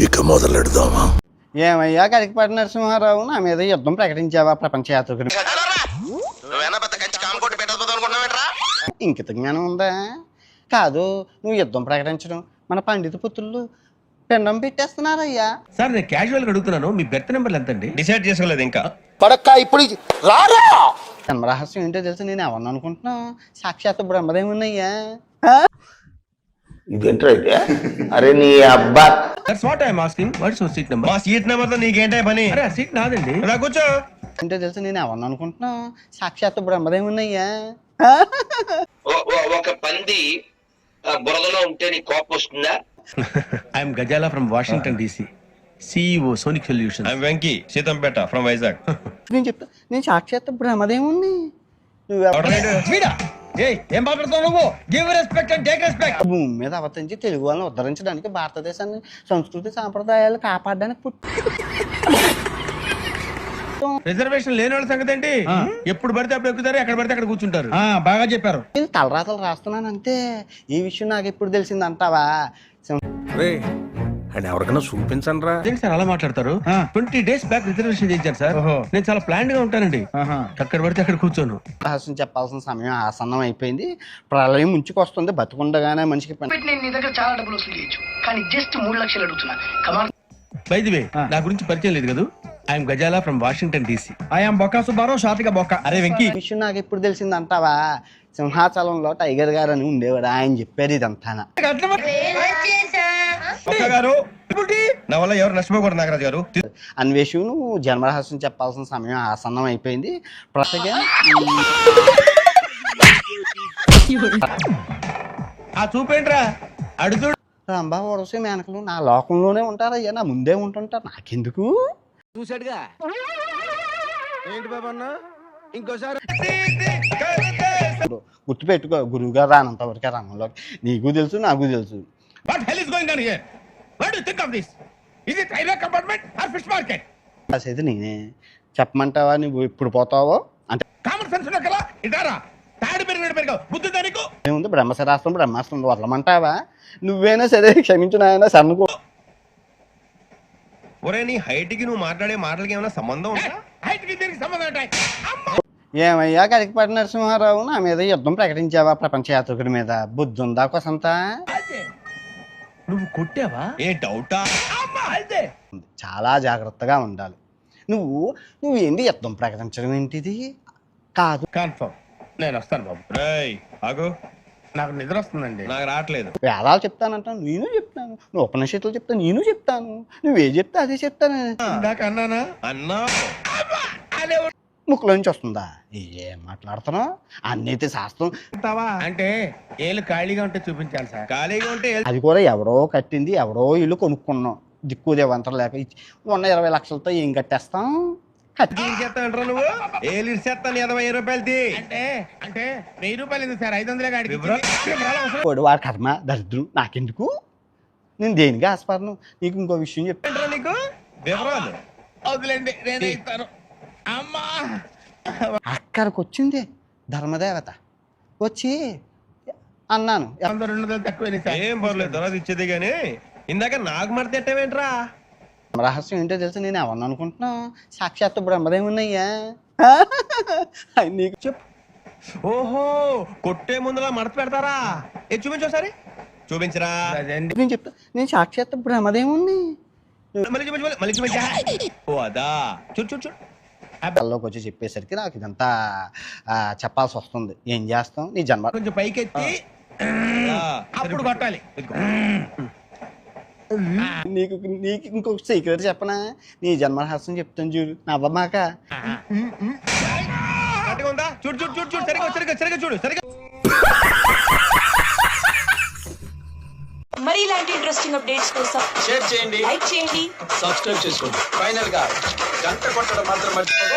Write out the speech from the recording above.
ఇక మొదలెడదామా? ఏమయ్యా కరికపాటి నరసింహారావు, నా మీద యుద్ధం ప్రకటించావా ప్రపంచ యాత్రికుడు? ఇంకిత జ్ఞానం ఉందా? కాదు, నువ్వు యుద్ధం ప్రకటించడం మన పండిత పుత్రులు పిండం పెట్టేస్తున్నారయ్యా. సార్ నేను క్యాజువల్ గా అడుగుతున్నాను, మీ బెర్త్ నెంబర్లు ఎంతండి? డిసైడ్ చేసుకోలేదు ఇంకా. పడక్క ఇప్పుడు రారా. జన్మరహస్యం ఏంటో తెలుసు, నేను ఎవరిని అనుకుంటున్నా? సాక్షాత్ బ్రహ్మదేవున్నయ్యా. ఇదేంట్రా అయితే? అరే నీ అబ్బా. That's what I am asking. What's your seat number? మా సీట్ నెంబర్ తో నీకేంటే పని? అరే ఆ సీట్ నాదండి. రా కూర్చో. ఏంటో తెలుసు, నేను ఎవరిని అనుకుంటున్నా? సాక్షాత్ బ్రహ్మదేవున్నయ్యా. ఒక పంది బురదలో ఉంటే నీ కోపం వస్తుందా? I'm Gazala from Washington DC, CEO Sonic solution. I'm Venky Seethampeta from Vizag. నేను చెప్తా, నేను సాక్షాత్ బ్రహ్మదేవుణ్ణి. నువ్వు ఏం మాట్లాడుతావు నువ్వు? Give respect and take respect. భూమి మీద అవతరించి తెలుగు వాళ్ళని ఉద్ధరించడానికి, భారతదేశాన్ని సంస్కృతి సాంప్రదాయాలు కాపాడడానికి రిజర్వేషన్ లేని వాళ్ళ సంగతి ఏంటి? ఎప్పుడు పడితే అప్పుడు ఎక్కుతారు, ఎక్కడ పడితే అక్కడ కూర్చుంటారు. బాగా చెప్పారు. నేను తలరాతలు రాస్తున్నాను అంతే. ఈ విషయం నాకు ఎప్పుడు తెలిసింది అంటావా? ఎవరికైనా చూపించండి రా. ఏంటి సార్ అలా మాట్లాడతారు? 20 days బ్యాక్ రిజర్వేషన్ చేయించారు సార్. నేను చాలా ప్లాన్డ్ గా ఉంటానండి. అక్కడ పడితే అక్కడ కూర్చోను. రహస్యం చెప్పాల్సిన సమయం ఆసన్నం అయిపోయింది. ప్రళయం ముంచుకొస్తుంది. బతుకుండగానే మనిషికి పని. నేను నీ దగ్గర చాలా డబ్బులు వసూలు చేయొచ్చు, కానీ జస్ట్ 3 లక్షలు అడుగుతున్నా. కమాన్. బై ది వే, నా గురించి పరిచయం లేదు కదా. I'm Gazala from Washington DC. I'm Bokka Subbarao, షాతిక బొక్క. అరే వెంకీ, ఈ విషయం నాకు ఎప్పుడు తెలిసింది అంటావా? సింహాచలంలో టైగర్ గారు అని ఉండేవాడు, ఆయన చెప్పారు ఇదంతా. గారు నా వల్ల ఎవరు నష్టపోకూడదు నాగరాజు గారు. అన్వేషు, నువ్వు జన్మరహస్యం చెప్పాల్సిన సమయం ఆసన్నం అయిపోయింది. ప్రసగా ఆ చూపేంట్రా అడుగుడు. రంభా వరసే మేనకలు నా లోకంలోనే ఉంటారయ్యా, నా ముందే ఉంటుంటారు. నాకెందుకు? చూసాడుగా ఏంటి బాబన్న, ఇంకోసారి గుర్తుపెట్టుకో, గురువు గారు రానంత వరకే రంగంలోకి. నీకు తెలుసు, నాకు తెలుసు. What hell is going on here? What do you think of this? Is it railway compartment or fish market? అయితే నేనే చెప్పమంటావా? నువ్వు ఇప్పుడు పోతావో అంటే కామన్ సెన్స్ ఉన్నా కదా, ఇటారా తాడు పెరిగావు బుద్ధి దానికి ఏముంది? బ్రహ్మశరాస్త్రం బ్రహ్మాస్త్రం వదలమంటావా? నువ్వైనా సరే క్షమించిన ఆయన సన్నుకో. ఒరే నీ హైట్ కి నువ్వు మాట్లాడే మాటలకి ఏమైనా సంబంధం ఉందా? హైట్ కి దీనికి సంబంధం ఉంటాయి. ఏమయ్యా కరికపాటి నరసింహారావు, నా మీద యుద్ధం ప్రకటించావా ప్రపంచ యాత్రికుడి మీద? బుద్ధి ఉందా కొసంతా? నువ్వు కొట్టావా? ఏ డౌటా? చాలా జాగ్రత్తగా ఉండాలి. నువ్వు ఏంటి యుద్ధం ప్రకటించడం ఏంటిది? కాదు, కన్ఫర్మ్ నేను వస్తాను బాబు. రేయ్ ఆగు, నాకు నిద్ర వస్తుందండి. నాకు రావట్లేదు. వేదాలు చెప్తానంటాను, నేను చెప్తాను. నువ్వు ఉపనిషత్తులు చెప్తాను, నేను చెప్తాను. నువ్వే చెప్తా అదే చెప్తాను. ఇందాక అన్నానా? అన్నా ముక్కులోంచి వస్తుందా? ఏం మాట్లాడుతున్నావు? అన్నైతే శాస్త్రం అంటే ఏళ్ళు ఖాళీగా ఉంటే చూపించాలి సార్. ఖాళీగా ఉంటే అది కూడా ఎవరో కట్టింది, ఎవరో ఇల్లు కొనుక్కున్నాం. దిక్కు దేవంతరం లేక ఉన్న 20 లక్షలతో ఏం కట్టేస్తాం? చేస్తానంటారా నువ్వు? ఏళ్ళు ఇచ్చేస్తాను 20 రూపాయలది. అంటే అంటే 1000 రూపాయలు ఎందుకు సార్? 500 గాడికి వాడు వాడి కర్మ దరిద్రం, నాకెందుకు? నేను దేనికి ఆస్పదను? నీకు ఇంకో విషయం చెప్తాను. నీకు వివరాలు వదిలేండి, నేనే ఇస్తాను. అమ్మా అక్కడికి వచ్చింది ధర్మదేవత వచ్చి అన్నాను. 200 తక్కువ సార్. ఏం పర్లేదు, తర్వాత ఇచ్చేది గానీ ఇందాక నాకు మడత ఎట్టవేంట్రా? రహస్యం ఏంటో తెలుసు, నేను ఎవరిని అనుకుంటున్నా? సాక్షాత్ బ్రహ్మదేవున్నయ్యా. నీకు చెప్పు. ఓహో, కొట్టే ముందులా మడత పెడతారా? ఏ చూపించు ఒకసారి, చూపించరా. నేను చెప్తా, నేను సాక్షాత్ బ్రహ్మదేవుణ్ణి. మళ్ళీ చూపించు, మళ్ళీ చూపించా. ఓ అదా, చూడు చూడు చూడు. అబ్బాల్లోకి వచ్చి చెప్పేసరికి నాకు ఇదంతా చెప్పాల్సి వస్తుంది. ఏం చేస్తాం? నీ జన్మ కొంచెం పైకెత్తి అప్పుడు కొట్టాలి. నీకు ఇంకొక సీక్రెట్ చెప్పనా? నీ జన్మరహస్యం చెప్తాను చూడు, నవ్వమాక. ఉందా? చూడు చూడు చూడు చూడు, సరిగా సరిగా సరిగా చూడు సరిగా. మరి ఇలాంటి ఇంట్రెస్టింగ్ అప్డేట్స్ కోసం షేర్ చేయండి, లైక్ చేయండి, సబ్స్క్రైబ్ చేసుకోండి. ఫైనల్ గా గంట కొట్టడం మాత్రం మర్చిపోకండి.